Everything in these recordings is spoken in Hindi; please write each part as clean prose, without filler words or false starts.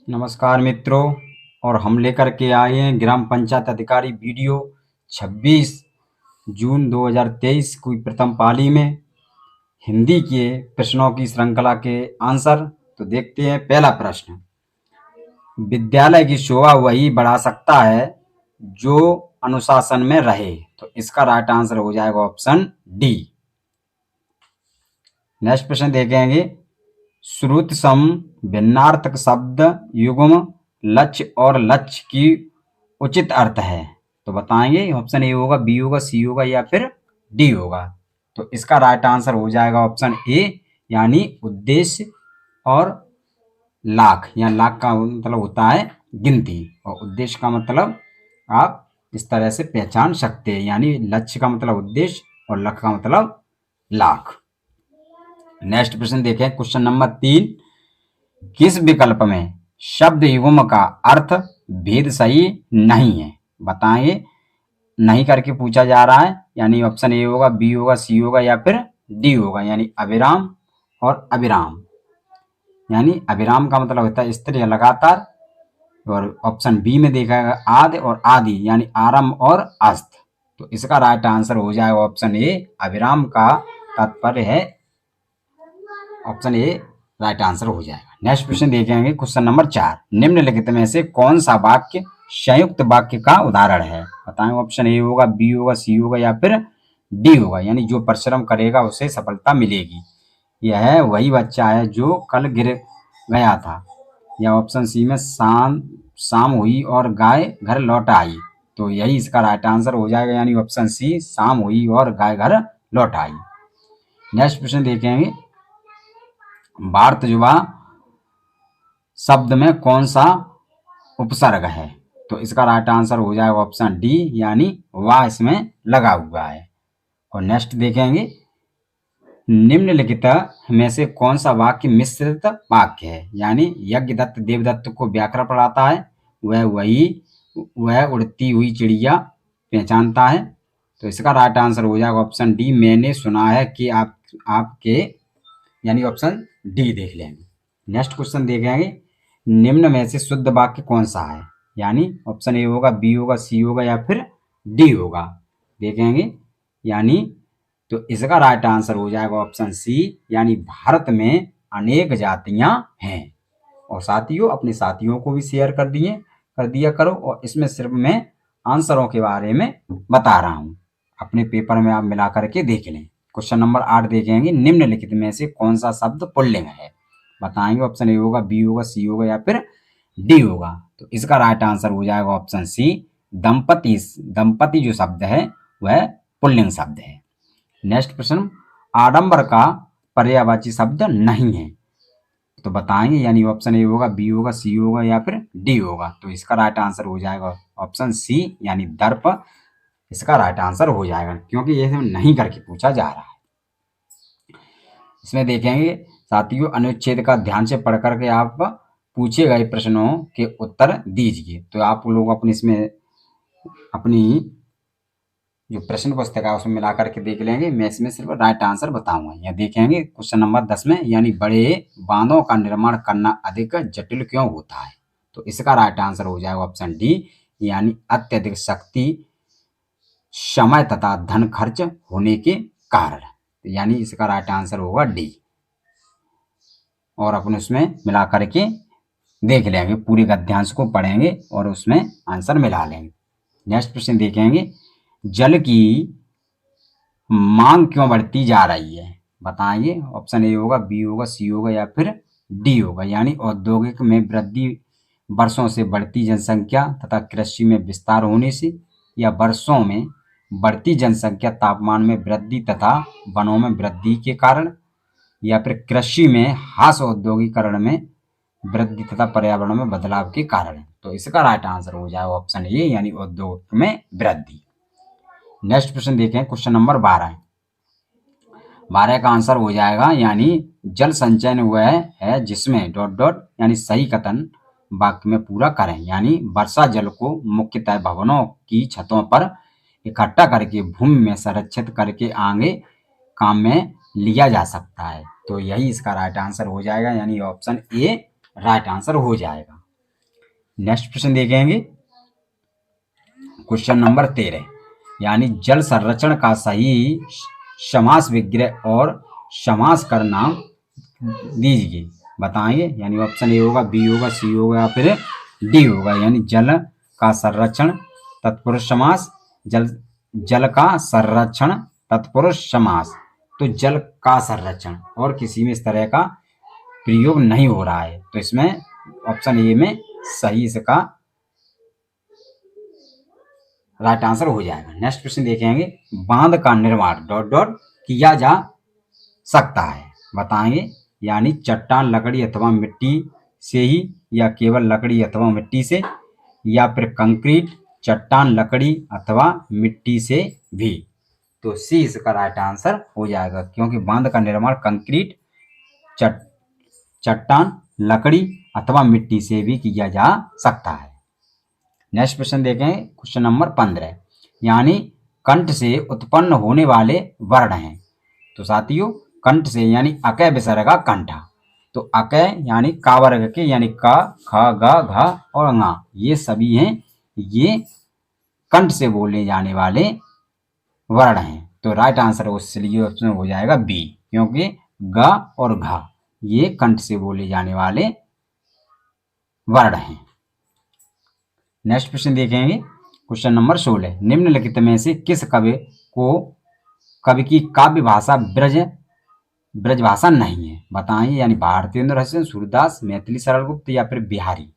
नमस्कार मित्रों। और हम लेकर के आए हैं ग्राम पंचायत अधिकारी वीडियो 26 जून 2023 की प्रथम पाली में हिंदी के प्रश्नों की श्रृंखला के आंसर। तो देखते हैं पहला प्रश्न। विद्यालय की शोभा वही बढ़ा सकता है जो अनुशासन में रहे। तो इसका राइट आंसर हो जाएगा ऑप्शन डी। नेक्स्ट प्रश्न देखेंगे। श्रुत सम भिन्नार्थक शब्द युग्म लक्ष्य और लक्ष्य की उचित अर्थ है। तो बताएंगे ऑप्शन ए होगा, बी होगा, सी होगा या फिर डी होगा। तो इसका राइट आंसर हो जाएगा ऑप्शन ए, यानी उद्देश्य और लाख, या लाख का मतलब होता है गिनती और उद्देश्य का मतलब आप इस तरह से पहचान सकते हैं, यानी लक्ष्य का मतलब उद्देश्य और लक्ष्य का मतलब लाख। नेक्स्ट प्रश्न देखें, क्वेश्चन नंबर 3। किस विकल्प में शब्द युग्म का अर्थ भेद सही नहीं है। बताएंगे, नहीं करके पूछा जा रहा है, यानी ऑप्शन ए होगा, बी होगा, सी होगा या फिर डी होगा, यानी अविराम और अविराम। यानी अविराम का मतलब होता है स्थिर या लगातार, और ऑप्शन बी में देखा गया आदि और आदि, यानी आरंभ और अस्त। तो इसका राइट आंसर हो जाएगा ऑप्शन ए, अविराम का तात्पर्य है ऑप्शन ए राइट आंसर हो जाएगा। नेक्स्ट क्वेश्चन देखेंगे, क्वेश्चन नंबर 4। निम्नलिखित में से कौन सा वाक्य संयुक्त वाक्य का उदाहरण है। बताएं, ऑप्शन ए होगा, बी होगा, सी होगा या फिर डी होगा, यानी जो परिश्रम करेगा उसे सफलता मिलेगी। यह वही बच्चा है जो कल गिर गया था। या ऑप्शन सी में शाम हुई और गाय घर लौट आई। तो यही इसका राइट आंसर हो जाएगा, यानी ऑप्शन सी, शाम हुई और गाय घर लौट आई। नेक्स्ट क्वेश्चन देखेंगे, भारतजुबा शब्द में कौन सा उपसर्ग है। तो इसका राइट आंसर हो जाएगा ऑप्शन डी, यानी वाह इसमें लगा हुआ है। और नेक्स्ट देखेंगे, निम्नलिखित में से कौन सा वाक्य मिश्रित वाक्य है। यानी यज्ञदत्त देवदत्त को व्याकरण पढ़ाता है, वह उड़ती हुई चिड़िया पहचानता है। तो इसका राइट आंसर हो जाएगा ऑप्शन डी, मैंने सुना है कि आपके, यानी ऑप्शन डी देख लेंगे। नेक्स्ट क्वेश्चन देखेंगे, निम्न में से शुद्ध वाक्य कौन सा है। यानी ऑप्शन ए होगा, बी होगा, सी होगा या फिर डी होगा, देखेंगे। यानी तो इसका राइट आंसर हो जाएगा ऑप्शन सी, यानी भारत में अनेक जातियां हैं। और साथियों, अपने साथियों को भी शेयर कर दिया करो। और इसमें सिर्फ मैं आंसरों के बारे में बता रहा हूँ, अपने पेपर में आप मिला करके देख लें। क्वेश्चन नंबर 8 देखेंगे, निम्नलिखित में से कौन सा शब्द पुल्लिंग है। बताएंगे, ऑप्शन ए होगा, बी होगा, सी होगा या फिर डी होगा। तो इसका राइट आंसर हो जाएगा ऑप्शन सी, दंपति जो शब्द है वह पुल्लिंग शब्द है। नेक्स्ट प्रश्न, आडंबर का पर्यायवाची शब्द नहीं है। तो बताएंगे, यानी ऑप्शन ए होगा, बी होगा, सी होगा या फिर डी होगा। तो इसका राइट आंसर हो जाएगा ऑप्शन सी, यानी दर्प इसका राइट आंसर हो जाएगा, क्योंकि ये नहीं करके पूछा जा रहा है। इसमें देखेंगे साथियों, अनुच्छेद का ध्यान से पढ़ करके आप पूछे गए प्रश्नों के उत्तर दीजिए। तो आप लोग अपने इसमें अपनी जो प्रश्न पुस्तक है उसमें मिला करके देख लेंगे। मैं इसमें सिर्फ राइट आंसर बताऊंगा। यहाँ देखेंगे क्वेश्चन नंबर 10 में, यानी बड़े बांधों का निर्माण करना अधिक जटिल क्यों होता है। तो इसका राइट आंसर हो जाएगा ऑप्शन डी, यानी अत्यधिक शक्ति, समय तथा धन खर्च होने के कारण। यानी इसका राइट आंसर होगा डी। और अपन उसमें मिला करके देख लेंगे, पूरे गद्यांश को पढ़ेंगे और उसमें आंसर मिला लेंगे। नेक्स्ट प्रश्न देखेंगे, जल की मांग क्यों बढ़ती जा रही है। बताएंगे, ऑप्शन ए होगा, बी होगा, सी होगा या फिर डी होगा। यानी औद्योगिक में वृद्धि, वर्षों से बढ़ती जनसंख्या तथा कृषि में विस्तार होने से, या वर्षों में बढ़ती जनसंख्या, तापमान में वृद्धि तथा वनों में वृद्धि के कारण, या फिर कृषि में ह्रास, औद्योगिकरण में वृद्धि तथा पर्यावरण में बदलाव के कारण। तो इसका राइट आंसर हो जाएगा ऑप्शन ए, यानी उद्योग में वृद्धि। नेक्स्ट प्रश्न देखें, क्वेश्चन नंबर 12 का आंसर हो जाएगा, यानी जल संचयन वह है जिसमें ... यानी सही कथन वाक्य में पूरा करें। यानी वर्षा जल को मुख्यतः भवनों की छतों पर इकट्ठा करके भूमि में संरक्षित करके आगे काम में लिया जा सकता है। तो यही इसका राइट आंसर हो जाएगा, यानी ऑप्शन ए राइट आंसर हो जाएगा। नेक्स्ट प्रश्न देखेंगे क्वेश्चन नंबर 13, यानी जल संरक्षण का सही समास विग्रह और समास कर नाम दीजिए, बताएंगे। यानी ऑप्शन ए होगा, बी होगा, सी होगा या फिर डी होगा। यानी जल का संरक्षण तत्पुरुष समास, जल का संरक्षण तत्पुरुष समास। तो जल का संरक्षण और किसी में इस तरह का प्रयोग नहीं हो रहा है, तो इसमें ऑप्शन ए में सही इसका राइट आंसर हो जाएगा। नेक्स्ट क्वेश्चन देखेंगे, बांध का निर्माण डॉट डॉट किया जा सकता है, बताएंगे। यानी चट्टान, लकड़ी अथवा मिट्टी से ही, या केवल लकड़ी अथवा मिट्टी से, या फिर कंक्रीट, चट्टान, लकड़ी अथवा मिट्टी से भी। तो सी इसका राइट आंसर हो जाएगा, क्योंकि बांध का निर्माण कंक्रीट, चट्टान, लकड़ी अथवा मिट्टी से भी किया जा सकता है। नेक्स्ट क्वेश्चन देखें क्वेश्चन नंबर 15, यानी कंठ से उत्पन्न होने वाले वर्ण हैं। तो साथियों कंठ से यानी अकय विसर्ग का कंठा, तो अकय यानी का वर्ग के, यानी का, ख, ग, घ और ङ, ये सभी हैं, ये कंठ से बोले जाने वाले वर्ण हैं। तो राइट आंसर उसके लिए ऑप्शन हो जाएगा बी, क्योंकि ग और घ ये कंठ से बोले जाने वाले वर्ण हैं। नेक्स्ट क्वेश्चन देखेंगे क्वेश्चन नंबर 16, निम्नलिखित में से किस कवि की काव्य भाषा ब्रज भाषा नहीं है, बताएं। यानी भारतेंद्र हसन, सूरदास, मैथिली सरल गुप्त या फिर बिहारी।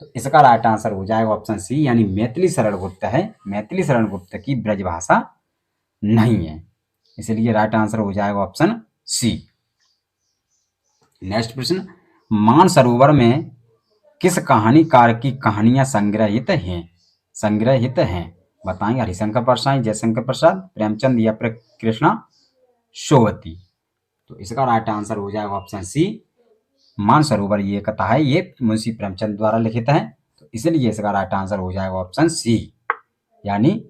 तो इसका राइट आंसर हो जाएगा ऑप्शन सी, यानी मैथिली सरल गुप्त है। मैथिली सरल गुप्त की ब्रज भाषा नहीं है, इसलिए राइट आंसर हो जाएगा ऑप्शन सी। नेक्स्ट प्रश्न, मानसरोवर में किस कहानीकार की कहानियां संग्रहित हैं, बताएंगे। हरिशंकर परसाई, जयशंकर प्रसाद, प्रेमचंद या फिर कृष्णा सोवती। तो इसका राइट आंसर हो जाएगा ऑप्शन सी, मानसरोवर ये कथा है, ये मुंशी प्रेमचंद द्वारा लिखित है, तो इसलिए इसका राइट आंसर हो जाएगा ऑप्शन सी, यानी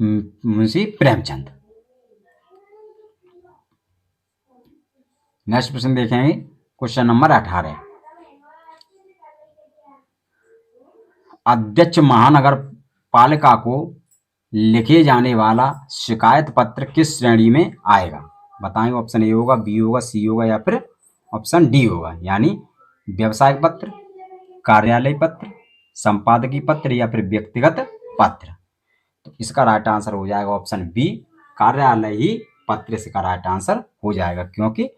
मुंशी प्रेमचंद। नेक्स्ट प्रश्न देखेंगे क्वेश्चन नंबर 18, अध्यक्ष महानगर पालिका को लिखे जाने वाला शिकायत पत्र किस श्रेणी में आएगा, बताएंगे। ऑप्शन ए होगा, बी होगा, सी होगा या फिर ऑप्शन डी होगा। यानी व्यवसायिक पत्र, कार्यालय पत्र, संपादकीय पत्र या फिर व्यक्तिगत पत्र। तो इसका राइट आंसर हो जाएगा ऑप्शन बी, कार्यालय ही पत्र इसका राइट आंसर हो जाएगा, क्योंकि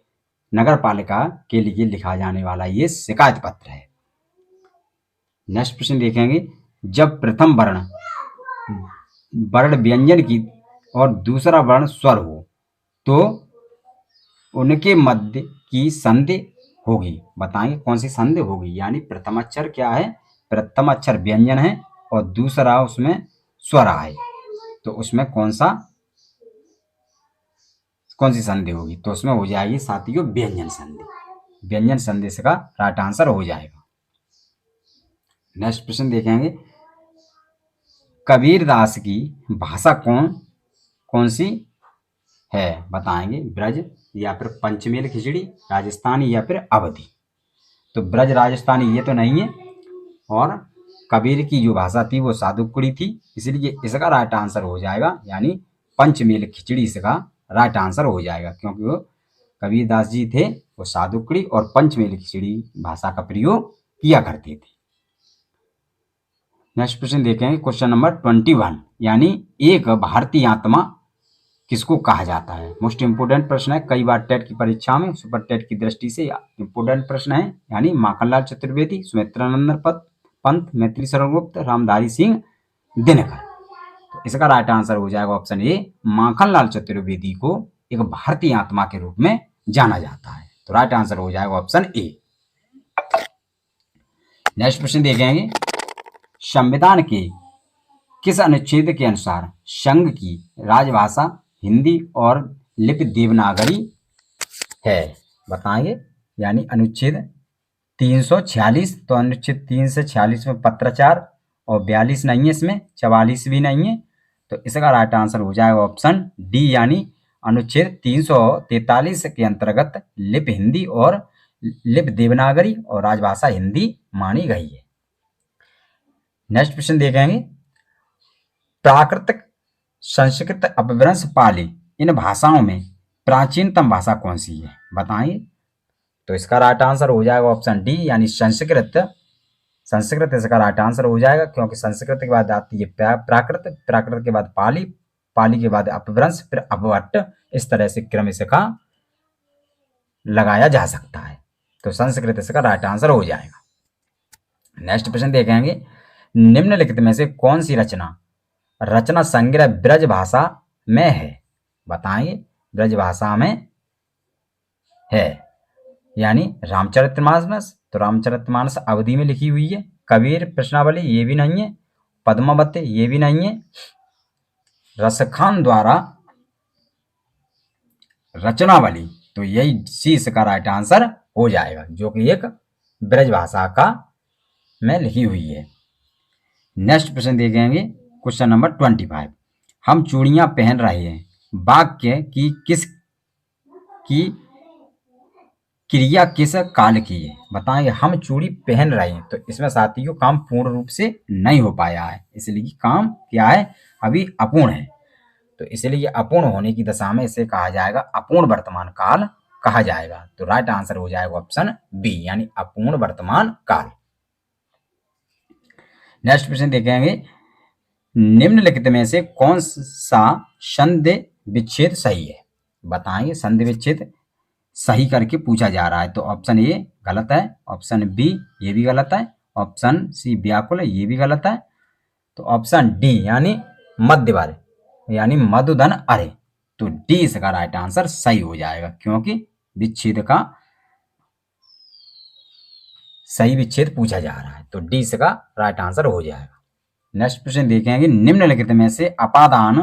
नगर पालिका के लिए लिखा जाने वाला ये शिकायत पत्र है। नेक्स्ट प्रश्न देखेंगे, जब प्रथम वर्ण व्यंजन की और दूसरा वर्ण स्वर हो तो उनके मध्य की संधि होगी, बताएंगे कौन सी संधि होगी। यानी प्रथम अक्षर क्या है, प्रथम अक्षर व्यंजन है और दूसरा उसमें स्वर आए, तो उसमें कौन सी संधि होगी, तो उसमें हो जाएगी साथियों व्यंजन संधि। व्यंजन संधि इसका राइट आंसर हो जाएगा। नेक्स्ट प्रश्न देखेंगे, कबीरदास की भाषा कौन सी है, बताएंगे। ब्रज या फिर पंचमेल खिचड़ी, राजस्थानी या फिर अवधी। तो ब्रज राजस्थानी ये तो नहीं है, और कबीर की जो भाषा थी वो सादुकुड़ी थी, इसलिए इसका राइट आंसर हो जाएगा, यानी पंचमेल खिचड़ी इसका राइट आंसर हो जाएगा, क्योंकि वो कबीरदास जी थे वो सादुकुड़ी और पंचमेल खिचड़ी भाषा का प्रयोग किया करते थे। नेक्स्ट क्वेश्चन देखेंगे क्वेश्चन नंबर 21, यानी एक भारतीय आत्मा किसको कहा जाता है। मोस्ट इंपोर्टेंट प्रश्न है, कई बार टेट की परीक्षा में सुपर टेट की दृष्टि से इंपोर्टेंट प्रश्न है। यानी माखनलाल चतुर्वेदी, सुमित्रानंद पंत, मैथिली शरण गुप्त, रामधारी सिंह दिनकर। तो इसका राइट आंसर हो जाएगा ऑप्शन ए, माखनलाल चतुर्वेदी को एक भारतीय आत्मा के रूप में जाना जाता है, तो राइट आंसर हो जाएगा ऑप्शन ए। नेक्स्ट क्वेश्चन देखेंगे, संविधान के किस अनुच्छेद के अनुसार संघ की राजभाषा हिंदी और लिपि देवनागरी है, बताएंगे। यानी अनुच्छेद 346, तो अनुच्छेद 346 में पत्राचार और 42 नहीं है, इसमें 44 भी नहीं है, तो इसका राइट आंसर हो जाएगा ऑप्शन डी, यानी अनुच्छेद 343 के अंतर्गत लिपि हिंदी और लिपि देवनागरी और राजभाषा हिंदी मानी गई है। नेक्स्ट क्वेश्चन देखेंगे, प्राकृतिक, संस्कृत, अपभ्रंश, पाली, इन भाषाओं में प्राचीनतम भाषा कौन सी है? बताइए। तो इसका राइट आंसर हो जाएगा ऑप्शन डी यानी संस्कृत। संस्कृत इसका राइट आंसर हो जाएगा, क्योंकि संस्कृत के बाद आती है प्राकृत, प्राकृत के बाद पाली, पाली के बाद अपभ्रंश, फिर अपभट्ट। इस तरह से क्रम इसका लगाया जा सकता है। तो संस्कृत इसका राइट आंसर हो जाएगा। नेक्स्ट प्रश्न देखेंगे, निम्नलिखित में से कौन सी रचना संग्रह ब्रज भाषा में है? बताएंगे। ब्रज भाषा में है यानी रामचरितमानस, तो रामचरितमानस अवधि में लिखी हुई है। कबीर प्रश्नावली, ये भी नहीं है। पद्मावत, ये भी नहीं है। रसखान द्वारा रचनावली, तो यही सी इसका राइट आंसर हो जाएगा, जो कि एक ब्रज भाषा का में लिखी हुई है। नेक्स्ट प्रश्न देखेंगे, क्वेश्चन नंबर 25। हम चूड़ियां पहन रहे हैं, वाक्य की किस की क्रिया किस काल की है? बताएंगे। हम चूड़ी पहन रहे हैं, तो इसमें साथियों काम पूर्ण रूप से नहीं हो पाया है, इसलिए काम क्या है, अभी अपूर्ण है। तो इसलिए अपूर्ण होने की दशा में इसे कहा जाएगा अपूर्ण वर्तमान काल कहा जाएगा। तो राइट आंसर हो जाएगा ऑप्शन बी यानी अपूर्ण वर्तमान काल। नेक्स्ट प्रश्न देखेंगे, निम्नलिखित में से कौन सा संधि विच्छेद सही है? बताएंगे। संधि विच्छेद सही करके पूछा जा रहा है, तो ऑप्शन ए गलत है, ऑप्शन बी ये भी गलत है, ऑप्शन सी व्याकुल है, ये भी गलत है। तो ऑप्शन डी यानी मध्य वाले यानी मधुधन अरे, तो डी इसका राइट आंसर सही हो जाएगा, क्योंकि विच्छेद का सही विच्छेद पूछा जा रहा है। तो डी इसका राइट आंसर हो जाएगा। नेक्स्ट क्वेश्चन देखेंगे, निम्नलिखित में से अपादान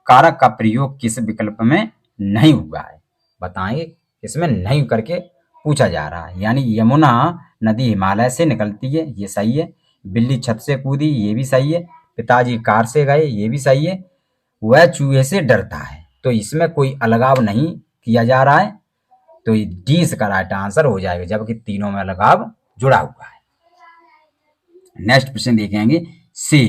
कारक का प्रयोग किस विकल्प में नहीं हुआ है? बताएंगे। इसमें नहीं करके पूछा जा रहा है, यानी यमुना नदी हिमालय से निकलती है, ये सही है। बिल्ली छत से कूदी, ये भी सही है। पिताजी कार से गए, ये भी सही है। वह चूहे से डरता है, तो इसमें कोई अलगाव नहीं किया जा रहा है, तो डी इसका राइट आंसर हो जाएगा, जबकि तीनों में अलगाव जुड़ा हुआ है। नेक्स्ट क्वेश्चन देखेंगे, से,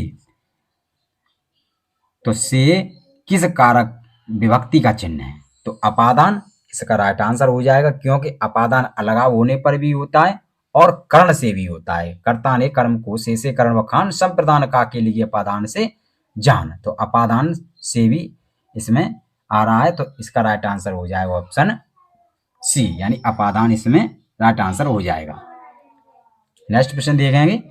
तो से किस कारक विभक्ति का चिन्ह है? तो अपादान इसका राइट आंसर हो जाएगा, क्योंकि अपादान अलगाव होने पर भी होता है और कर्ण से भी होता है। कर्ता ने कर्म को से कर्ण वखान संप्रदान का के लिए अपादान से जान, तो अपादान से भी इसमें आ रहा है, तो इसका राइट आंसर हो जाएगा ऑप्शन सी यानी अपादान इसमें राइट आंसर हो जाएगा। नेक्स्ट क्वेश्चन देखेंगे,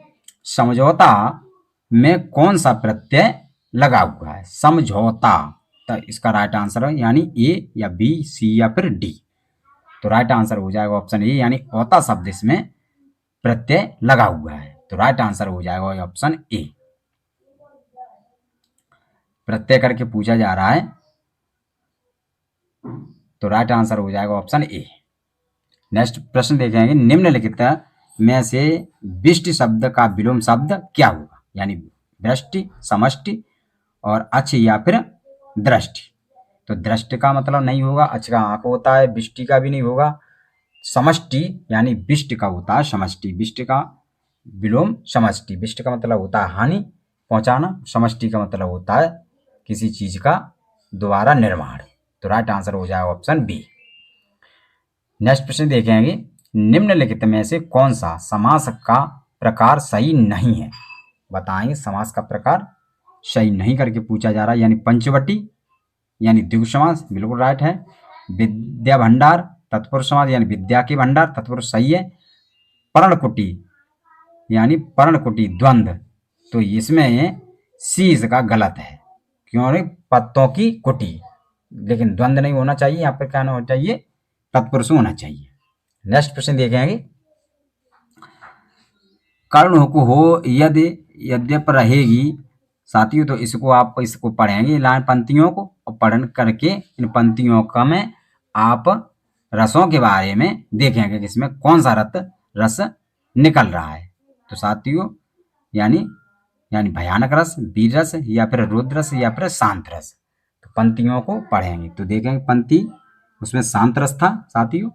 समझौता में कौन सा प्रत्यय लगा हुआ है? समझौता, तो इसका राइट आंसर है यानी ए या बी, सी या फिर डी। तो राइट आंसर हो जाएगा ऑप्शन ए यानी औता शब्द इसमें प्रत्यय लगा हुआ है, तो राइट आंसर हो जाएगा ऑप्शन ए। प्रत्यय करके पूछा जा रहा है, तो राइट आंसर हो जाएगा ऑप्शन ए। नेक्स्ट प्रश्न देखेंगे, निम्नलिखित में से विष्टि शब्द का विलोम शब्द क्या होगा? यानी वृष्टि, समष्टि और अच या फिर दृष्टि। तो दृष्टि का मतलब नहीं होगा, अच का आंख होता है, विष्टि का भी नहीं होगा। समष्टि यानी विष्टि का होता है समष्टि, विष्टि का विलोम समष्टि। विष्टि का मतलब होता है हानि पहुंचाना, समष्टि का मतलब होता है किसी चीज का दोबारा निर्माण। तो राइट आंसर हो जाएगा ऑप्शन बी। नेक्स्ट प्रश्न देखेंगे, निम्नलिखित में से कौन सा समास का प्रकार सही नहीं है? बताएंगे। समास का प्रकार सही नहीं करके पूछा जा रहा है, यानी पंचवटी यानी द्विगु समास, बिल्कुल राइट है। विद्या भंडार तत्पुरुष समास यानी विद्या के भंडार, तत्पुरुष सही है। पर्णकुटी यानी पर्णकुटी द्वंद्व, तो इसमें सी इसका गलत है, क्योंकि पत्तों की कुटी, लेकिन द्वंद्व नहीं होना चाहिए, यहाँ पर क्या होना चाहिए, तत्पुरुष होना चाहिए। नेक्स्ट प्रश्न देखेंगे, कर्ण को हो यदि यद्यप रहेगी साथियों, तो इसको पढ़ेंगे लाइन पंक्तियों को, और पढ़न करके इन पंक्तियों का में आप रसों के बारे में देखेंगे कि इसमें कौन सा रस निकल रहा है। तो साथियों यानी भयानक रस, वीर रस या फिर रुद्र रस या फिर शांत रस। तो पंक्तियों को पढ़ेंगे तो देखेंगे पंक्ति उसमें शांत रस था साथियों,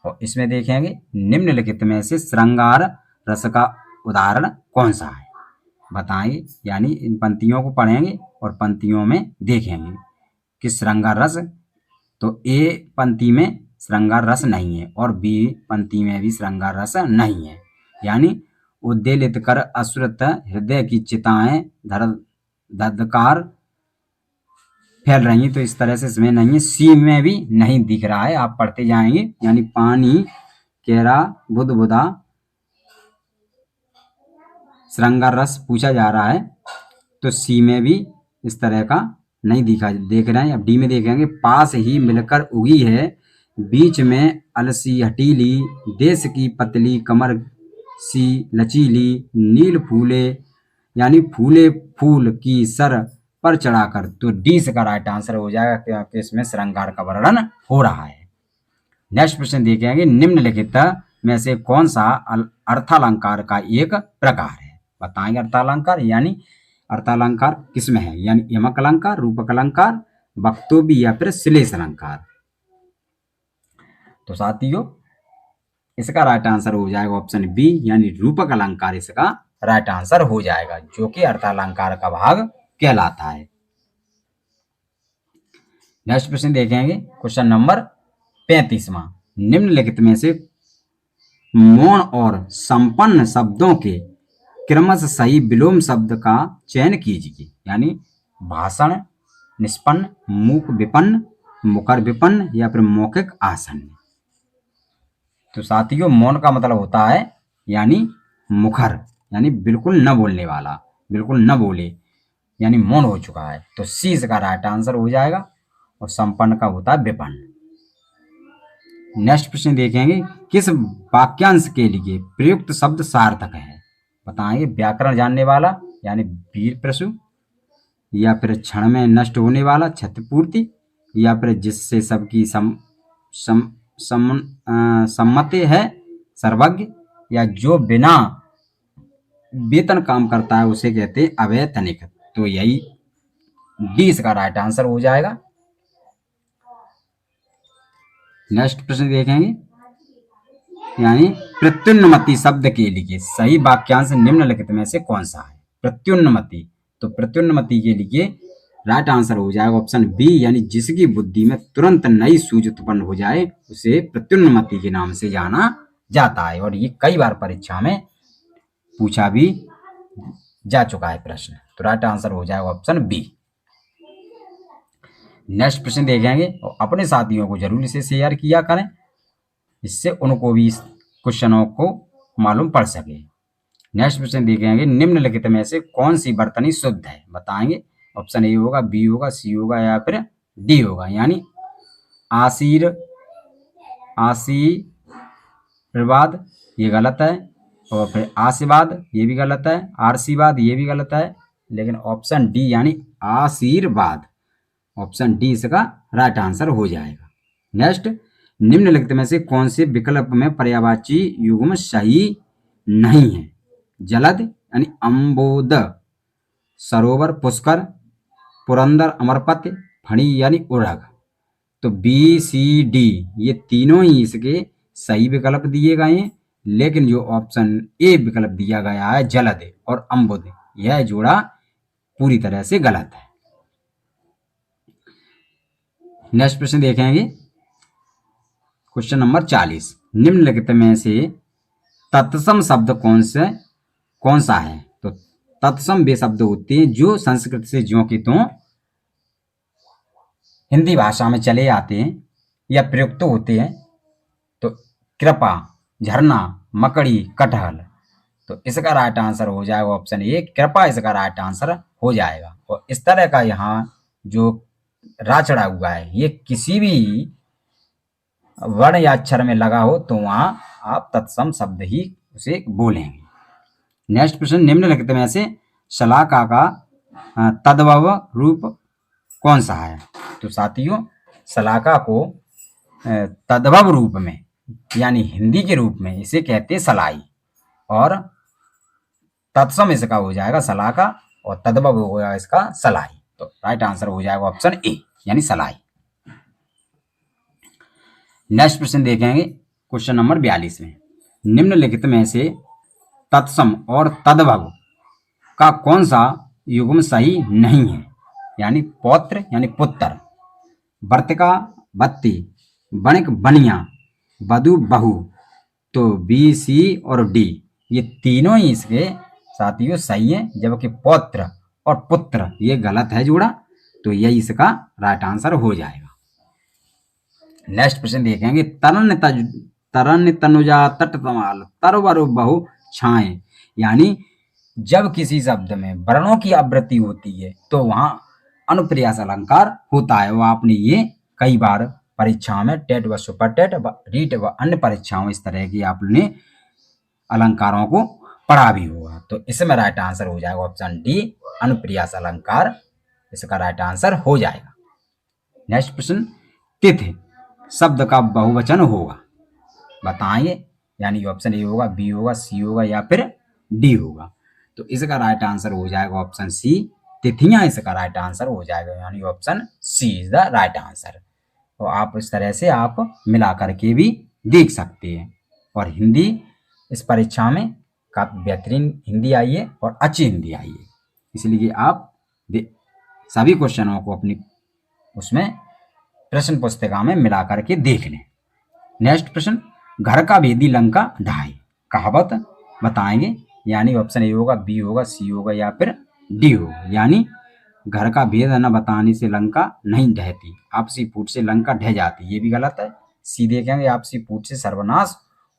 और इसमें देखेंगे निम्नलिखित में से श्रृंगार रस का उदाहरण कौन सा है, बताएंगे। यानी इन पंक्तियों को पढ़ेंगे और पंक्तियों में देखेंगे कि श्रृंगार रस, तो ए पंक्ति में श्रृंगार रस नहीं है और बी पंक्ति में भी श्रृंगार रस नहीं है। यानी उद्वेलित कर अश्रुत हृदय की चिताएं धधकार फैल रही हैं, तो इस तरह से इसमें नहीं है। सी में भी नहीं दिख रहा है, आप पढ़ते जाएंगे। यानी पानी केरा बुदबुदा श्रृंगार रस पूछा जा रहा है, तो सी में भी इस तरह का नहीं देख रहे हैं। अब डी में देखेंगे पास ही मिलकर उगी है बीच में अलसी हटीली देश की पतली कमर सी लचीली नील फूले, यानी फूले फूल की सर पर चढ़ाकर, तो डी से का राइट आंसर हो जाएगा क्योंकि इसमें श्रृंगार का वर्णन हो रहा है। नेक्स्ट प्रश्न देखेंगे निम्नलिखित में से कौन सा अर्थालंकार का एक प्रकार है, बताएंगे। अर्थालंकार यानी अर्थालंकार किसमें है, यानी यमक अलंकार, रूपक अलंकार, वक्तव्य या फिर श्लेष अलंकार। तो साथियों इसका राइट आंसर हो जाएगा ऑप्शन बी, यानी रूपक अलंकार इसका राइट आंसर हो जाएगा, जो कि अर्थालंकार का भाग कहलाता है। नेक्स्ट प्रश्न देखेंगे क्वेश्चन नंबर 35वां। निम्नलिखित में से मौन और संपन्न शब्दों के क्रमशः सही विलोम शब्द का चयन कीजिए, यानी भाषण निष्पन्न, मूक विपन्न, मुखर विपन्न या फिर मौखिक आसन्न। तो साथियों मौन का मतलब होता है यानी मुखर, यानी बिल्कुल न बोलने वाला, बिल्कुल न बोले, यानी मौन हो चुका है, तो सी इसका राइट आंसर हो जाएगा। और संपन्न का होता है विपन्न। नेक्स्ट प्रश्न देखेंगे किस वाक्यांश के लिए प्रयुक्त शब्द सार्थक है, बताएंगे। व्याकरण जानने वाला यानी वीर प्रसु, या फिर क्षण में नष्ट होने वाला क्षतिपूर्ति, या फिर जिससे सबकी सम्मति है सर्वज्ञ, या जो बिना वेतन काम करता है उसे कहते हैं अवैतनिक। तो यही डी इसका राइट आंसर हो जाएगा। नेक्स्ट प्रश्न देखेंगे, यानी प्रत्युन्नति शब्द के लिए सही वाक्यांश निम्नलिखित में से कौन सा है, प्रत्युन्नति। तो प्रत्युन्नति के लिए राइट आंसर हो जाएगा ऑप्शन बी, यानी जिसकी बुद्धि में तुरंत नई सूझ उत्पन्न हो जाए उसे प्रत्युन्नति के नाम से जाना जाता है। और ये कई बार परीक्षा में पूछा भी जा चुका है प्रश्न, तो राइट आंसर हो जाएगा ऑप्शन बी। नेक्स्ट प्रश्न देखेंगे और अपने साथियों को जरूर इसे शेयर किया करें, इससे उनको भी इस क्वेश्चनों को मालूम पड़ सके। नेक्स्ट प्रश्न देखेंगे निम्नलिखित में से कौन सी वर्तनी शुद्ध है, बताएंगे। ऑप्शन ए होगा, बी होगा, सी होगा या फिर डी होगा। यानी आशीर्वाद ये गलत है, और फिर आशीर्वाद ये भी गलत है, आशीर्वाद ये भी गलत है, लेकिन ऑप्शन डी यानी आशीर्वाद, ऑप्शन डी इसका राइट आंसर हो जाएगा। नेक्स्ट निम्नलिखित में से कौन से विकल्प में पर्यायवाची युग्म सही नहीं है, जलद यानी अम्बोद, सरोवर पुष्कर, पुरंदर अमरपत, फणी यानी उड़ग। तो बी सी डी ये तीनों ही इसके सही विकल्प दिए गए हैं, लेकिन जो ऑप्शन ए विकल्प दिया गया है जलद और अम्बुद, यह जोड़ा पूरी तरह से गलत है। नेक्स्ट प्रश्न देखेंगे क्वेश्चन नंबर 40। निम्नलिखित में से तत्सम शब्द कौन सा है। तो तत्सम वे शब्द होते हैं जो संस्कृत से ज्यों की त्यों हिंदी भाषा में चले आते हैं या प्रयुक्त होते हैं। तो कृपा, झरना, मकड़ी, कटहल, तो इसका राइट आंसर हो जाएगा ऑप्शन ए, कृपा इसका राइट आंसर हो जाएगा। और इस तरह का यहाँ जो राचड़ा हुआ है ये किसी भी वर्ण या अक्षर में लगा हो तो वहां आप तत्सम शब्द ही उसे बोलेंगे। नेक्स्ट प्रश्न निम्नलिखित में से शलाका का तद्भव रूप कौन सा है। तो साथियों शलाका को तद्भव रूप में यानी हिंदी के रूप में इसे कहते हैं सलाई, और तत्सम इसका हो जाएगा शलाका और तद्भव होगा इसका सलाई। तो राइट आंसर हो जाएगा ऑप्शन ए यानी सलाई। नेक्स्ट प्रश्न देखेंगे क्वेश्चन नंबर 42 में निम्नलिखित में से तत्सम और तद्भव का कौन सा युग्म सही नहीं है? यानी पौत्र यानी पुत्र, वर्तिका बत्ती, बणिक बनिया, वधु बहू। तो बी, सी और डी ये तीनों ही इसके साथियों सही है, जबकि पौत्र और पुत्र ये गलत है जोड़ा, तो यही इसका राइट आंसर हो जाएगा। नेक्स्ट प्रश्न देखेंगे तरन तनुजा तट तमाल तरवर बहु छाए। यानी जब किसी शब्द में वर्णों की आवृत्ति होती है तो वहां अनुप्रास अलंकार होता है। वो आपने ये कई बार परीक्षाओं में टेट व सुपर टेट व रीट व अन्य परीक्षाओं इस तरह की आपने अलंकारों को पढ़ा भी होगा। तो इसमें राइट आंसर हो जाएगा ऑप्शन डी, अनुप्रास अलंकार इसका राइट आंसर हो जाएगा। नेक्स्ट प्रश्न, तिथि शब्द का बहुवचन होगा, बताएंगे। यानी ऑप्शन ए होगा, बी होगा, सी होगा या फिर डी होगा। तो इसका राइट आंसर हो जाएगा ऑप्शन सी, तिथियां इसका राइट आंसर हो जाएगा। यानी option C is the right answer. तो आप इस तरह से आप मिला करके भी देख सकते हैं। और हिंदी इस परीक्षा में काफी बेहतरीन हिंदी आई है और अच्छी हिंदी आई है, इसलिए आप सभी क्वेश्चनों को अपनी उसमें प्रश्न पुस्तिका में मिला करके देख लें। नेक्स्ट प्रश्न, घर का भेदी लंका ढाई, कहावत बताएंगे। यानी ऑप्शन ए होगा, बी होगा, सी होगा या फिर डी होगा। यानी घर का भेद न बताने से लंका नहीं ढहती, आपसी फूट से लंका ढह जाती, ये भी गलत है। सी देखेंगे, आपसी फूट से सर्वनाश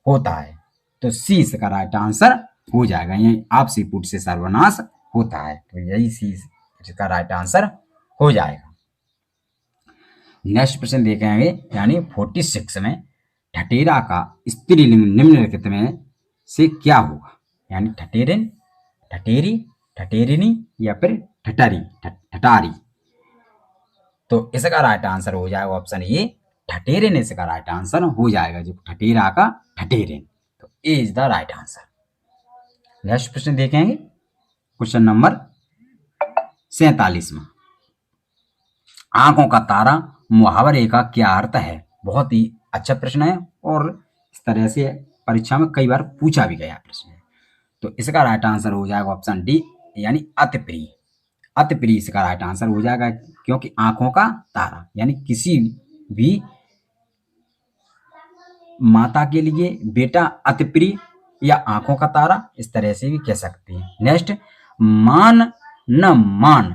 होता है, तो सी इसका राइट आंसर हो जाएगा। यही आपसी फूट से सर्वनाश होता है, तो यही सी इसका राइट आंसर हो जाएगा। नेक्स्ट प्रश्न देखेंगे, यानी 46 में ठठेरा का स्त्रीलिंग निम्नलिखित में से क्या होगा? यानी ठठेरिन, ठठेरी, ठठेरिनी या फिर ठटारी, ठटारी। तो इसका राइट आंसर हो जाएगा ऑप्शन ए, ठठेरिन इसका राइट आंसर हो जाएगा, जो ठठेरा का ठठेरिन। तो a is the right answer. Next प्रश्न देखेंगे, क्वेश्चन नंबर 47 में आंखों का तारा मुहावरे का क्या अर्थ है? बहुत ही अच्छा प्रश्न है और इस तरह से परीक्षा में कई बार पूछा भी गया प्रश्न है। तो इसका राइट आंसर हो जाएगा ऑप्शन डी, यानी अति प्रिय। अति प्रिय इसका राइट आंसर हो जाएगा, क्योंकि आंखों का तारा यानी किसी भी माता के लिए बेटा अति प्रिय या आंखों का तारा, इस तरह से भी कह सकते हैं। नेक्स्ट, मान न मान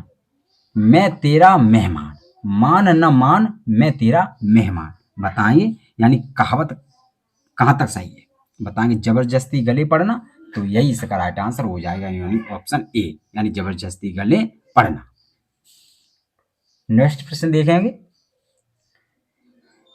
मैं तेरा मेहमान, मान न मान मैं तेरा मेहमान, बताएंगे। यानी कहावत कहाँ तक सही है बताएंगे। जबरदस्ती गले पड़ना, तो यही इसका राइट आंसर हो जाएगा, यानी ऑप्शन ए, यानी जबरदस्ती गले पड़ना। नेक्स्ट प्रश्न देखेंगे,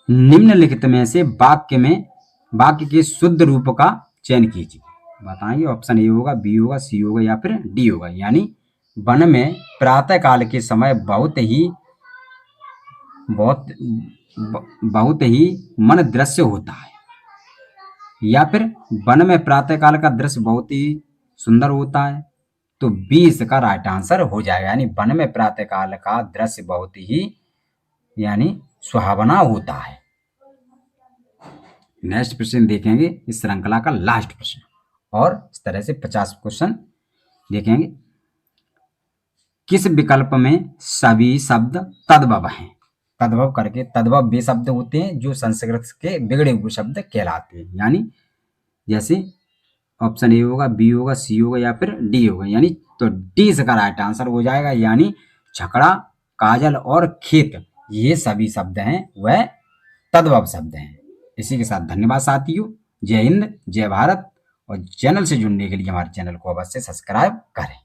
निम्नलिखित में से वाक्य के शुद्ध रूप का चयन कीजिए, बताएंगे। ऑप्शन ए होगा, बी होगा, सी होगा या फिर डी होगा। यानी वन में प्रातः काल के समय बहुत ही मन दृश्य होता है, या फिर वन में प्रातः काल का दृश्य बहुत ही सुंदर होता है, तो बी इसका राइट आंसर हो जाएगा। यानी वन में प्रातः काल का दृश्य बहुत ही यानी सुहावना होता है। नेक्स्ट प्रश्न देखेंगे, इस श्रृंखला का लास्ट प्रश्न, और इस तरह से 50 क्वेश्चन देखेंगे। किस विकल्प में सभी शब्द तद्भव हैं? तद्भव करके, तद्भव वे शब्द होते हैं जो संस्कृत के बिगड़े हुए शब्द कहलाते हैं। यानी जैसे ऑप्शन ए होगा, बी होगा, सी होगा या फिर डी होगा। यानी तो डी इसका राइट आंसर हो जाएगा। यानी छकड़ा, काजल और खेत ये सभी शब्द हैं वह तद्भव शब्द हैं। इसी के साथ धन्यवाद साथियों, जय हिंद, जय भारत। और चैनल से जुड़ने के लिए हमारे चैनल को अवश्य सब्सक्राइब करें।